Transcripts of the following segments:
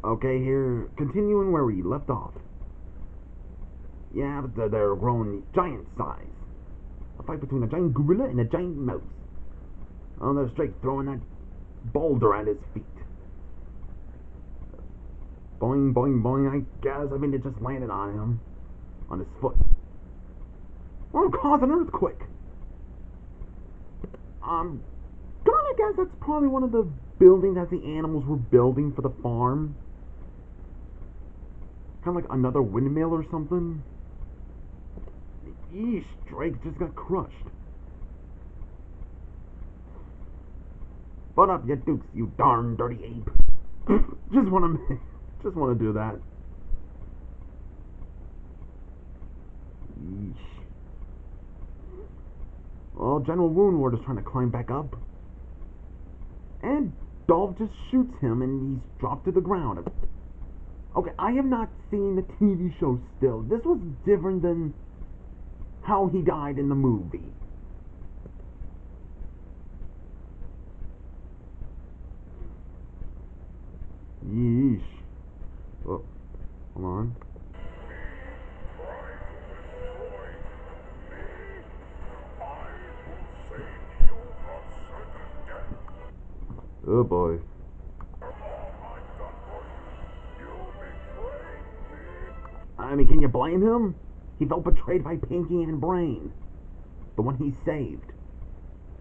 Okay, here, continuing where we left off. Yeah, but they're grown giant size. A fight between a giant gorilla and a giant mouse. Oh, they're straight throwing that boulder at his feet. Boing, boing, boing, I guess. I mean, it just landed on him. On his foot. Well, cause an earthquake. Gonna guess that's probably one of the buildings that the animals were building for the farm. Kind of like another windmill or something. Yeesh, Drake just got crushed. Butt up, you dukes, you darn dirty ape. just wanna do that. Yeesh. Well, General Woundward is trying to climb back up. And Dolph just shoots him and he's dropped to the ground. Okay, I have not seen the TV show still. This was different than how he died in the movie. Yeesh. Oh, hold on. Oh boy. I mean, can you blame him? He felt betrayed by Pinky and Brain. The one he saved.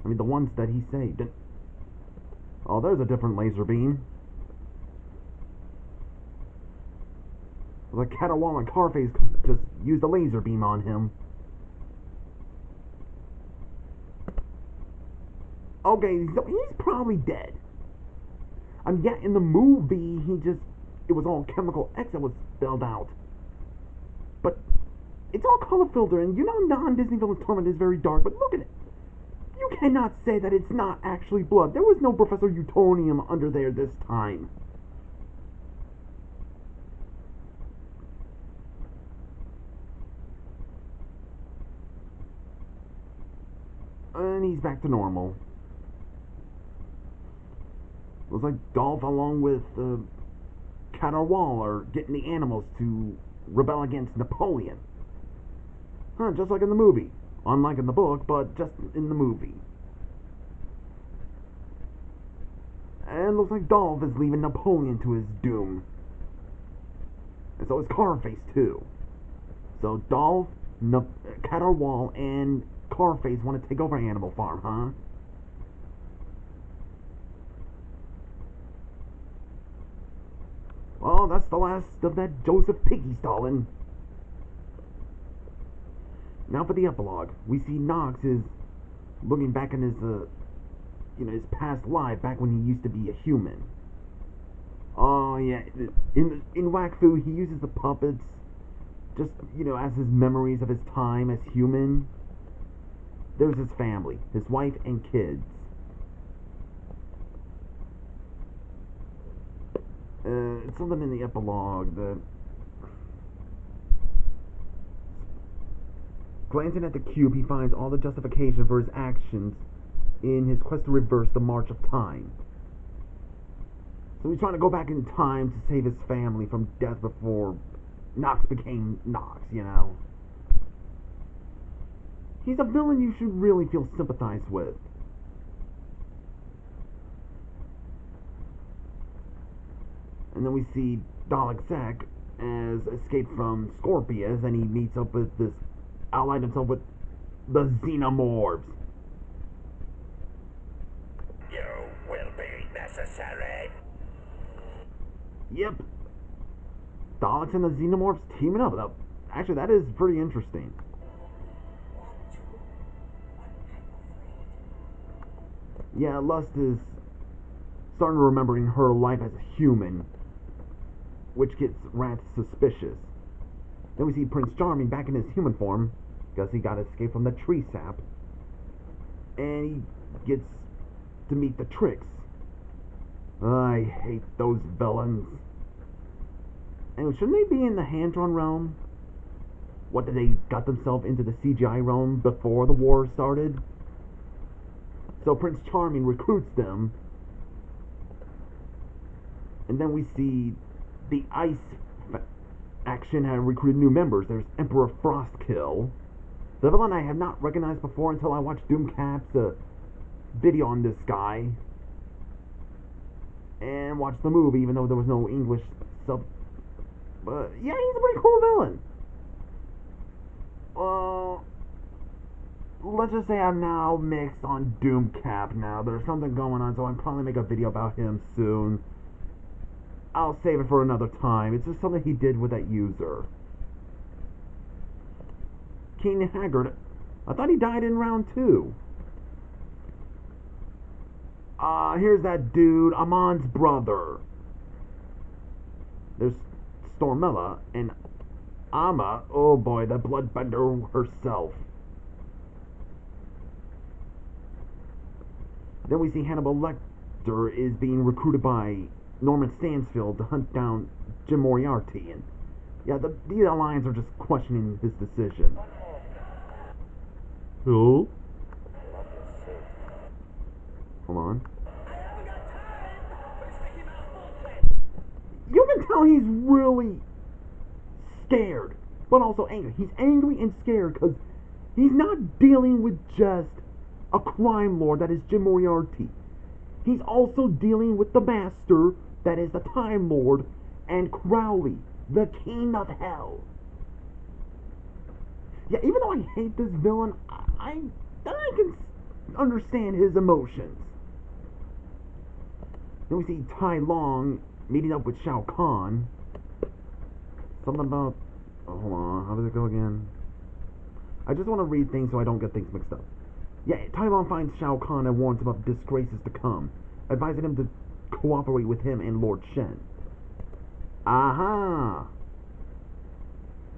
I mean, the ones that he saved. And oh, there's a different laser beam. Like Caterwall and Carface just used a laser beam on him. Okay, so he's probably dead. Yeah, in the movie, it was all chemical X that was spelled out. But it's all color filter, and you know non-Disney Villains Torment is very dark, but look at it. You cannot say that it's not actually blood. There was no Professor Utonium under there this time. And he's back to normal. Looks like Dolph, along with Caterwall, are getting the animals to rebel against Napoleon. Huh, just like in the movie. Unlike in the book, but just in the movie. And looks like Dolph is leaving Napoleon to his doom. And so is Carface, too. So Dolph, Caterwall, and Carface want to take over Animal Farm, huh? Well, that's the last of that Joseph Piggy Stalin. Now for the epilogue. We see Knox is looking back in his past life, back when he used to be a human. Oh yeah, in Wakfu he uses the puppets, just as his memories of his time as human. There's his family, his wife and kids. It's something in the epilogue that... Glancing at the cube, he finds all the justification for his actions in his quest to reverse the march of time. So he's trying to go back in time to save his family from death before Knox became Knox, He's a villain you should really feel sympathized with. And then we see Dalek Zek as escaped from Scorpius, and he meets up with allied himself with the Xenomorphs. You will be necessary. Yep. Daleks and the Xenomorphs teaming up. Actually, that is pretty interesting. Yeah, Lust is starting to remembering her life as a human, which gets Rat suspicious. Then we see Prince Charming back in his human form, because he got escaped from the tree sap. And he gets to meet the Tricks. I hate those villains. And shouldn't they be in the hand-drawn realm? What, did they got themselves into the CGI realm before the war started? So Prince Charming recruits them. And then we see the Ice faction had recruited new members. There's Emperor Frostkill, the villain I have not recognized before until I watched Doomcap's video on this guy and watched the movie, even though there was no English sub. But yeah, he's a pretty cool villain. Let's just say I'm now mixed on Doomcap now. There's something going on, so I'll probably make a video about him soon. I'll save it for another time. It's just something he did with that user. King Haggard. I thought he died in round 2. Here's that dude, Amon's brother. There's Stormella and Amma. Oh boy, the bloodbender herself. Then we see Hannibal Lecter is being recruited by Norman Stansfield to hunt down Jim Moriarty, and yeah, the Alliance are just questioning his decision. Who? Hold on. You can tell he's really scared, but also angry. He's angry and scared because he's not dealing with just a crime lord that is Jim Moriarty. He's also dealing with the master that is the Time Lord and Crowley, the King of Hell. Yeah, even though I hate this villain, I can understand his emotions. Then we see Tai Long meeting up with Shao Kahn. Something about... Oh, hold on, how does it go again? I just want to read things so I don't get things mixed up. Yeah, Tai Long finds Shao Kahn and warns him of disgraces to come, advising him to cooperate with him and Lord Shen. Aha!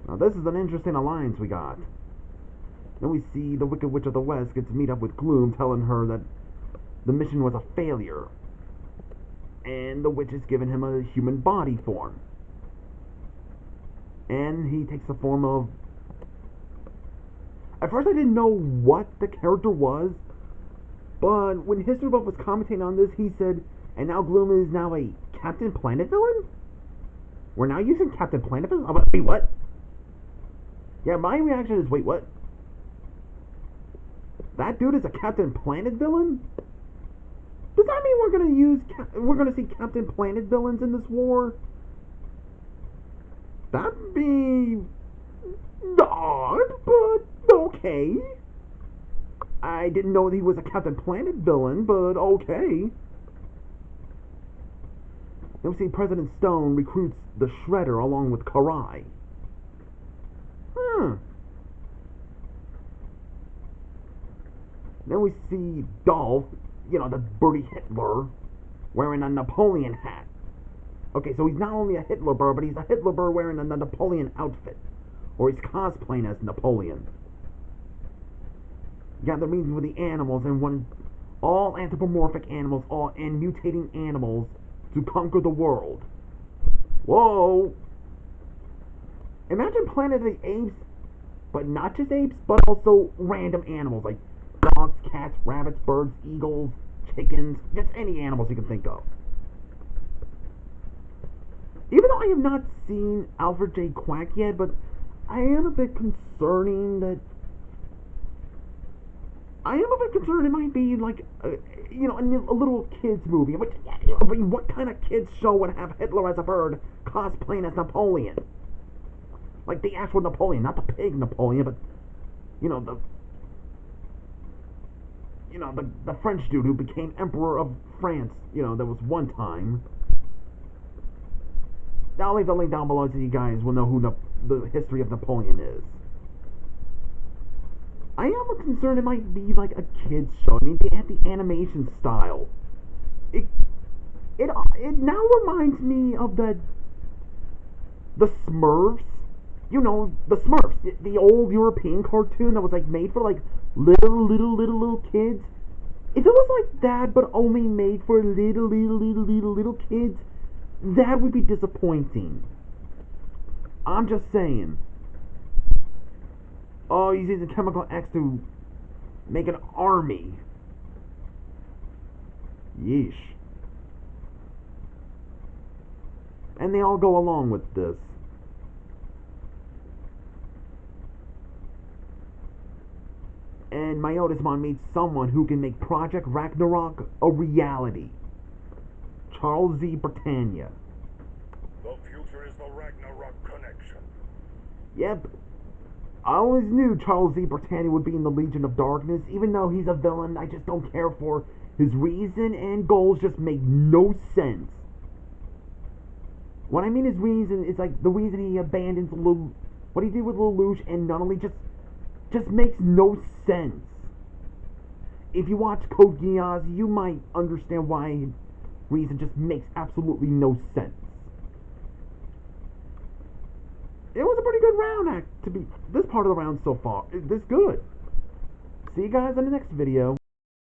Now this is an interesting alliance we got. Then we see the Wicked Witch of the West gets to meet up with Gloom, telling her that the mission was a failure. And the witch has given him a human body form. And he takes the form of... At first I didn't know what the character was, but when History Buff was commenting on this, he said, and now Gloom is now a Captain Planet villain? We're now using Captain Planet villain? Wait, what? Yeah, my reaction is, wait, what? That dude is a Captain Planet villain? Does that mean we're gonna see Captain Planet villains in this war? That'd be odd, but okay. I didn't know that he was a Captain Planet villain, but okay. Then we see President Stone recruits the Shredder along with Karai. Then we see Dolph, you know, the Bertie Hitler, wearing a Napoleon hat. Okay, so he's not only a Hitler burr, but he's a Hitler burr wearing a Napoleon outfit. Or he's cosplaying as Napoleon. Gather meetings with the animals and all anthropomorphic animals, and mutating animals to conquer the world. Whoa! Imagine Planet of the Apes, but not just apes, but also random animals like dogs, cats, rabbits, birds, eagles, chickens, just any animals you can think of. Even though I have not seen Alfred J. Quack yet, but I am a bit concerning that... it might be like, a little kids movie. I mean, what kind of kids show would have Hitler as a bird cosplaying as Napoleon? Like the actual Napoleon, not the pig Napoleon, but, the French dude who became Emperor of France, there was one time. I'll leave the link down below so you guys will know who the history of Napoleon is. I am concerned it might be like a kid's show. I mean, they have the animation style. It now reminds me of the Smurfs. The Smurfs, the old European cartoon that was like made for like little kids. If it was like that, but only made for little kids, that would be disappointing. I'm just saying. Oh, he's using Chemical X to make an army. Yeesh. And they all go along with this. And my Otismon meets someone who can make Project Ragnarok a reality. Charles Z. Britannia. The future is the Ragnarok connection. Yep. I always knew Charles Z. Britannia would be in the Legion of Darkness. Even though he's a villain, I just don't care for his reason and goals. Just make no sense. What I mean his reason is like the reason he abandons what he did with Lelouch, and not only just makes no sense. If you watch Code Geass, you might understand why his reason just makes absolutely no sense. It was a pretty good round, to be this part of the round so far. This good. See you guys in the next video.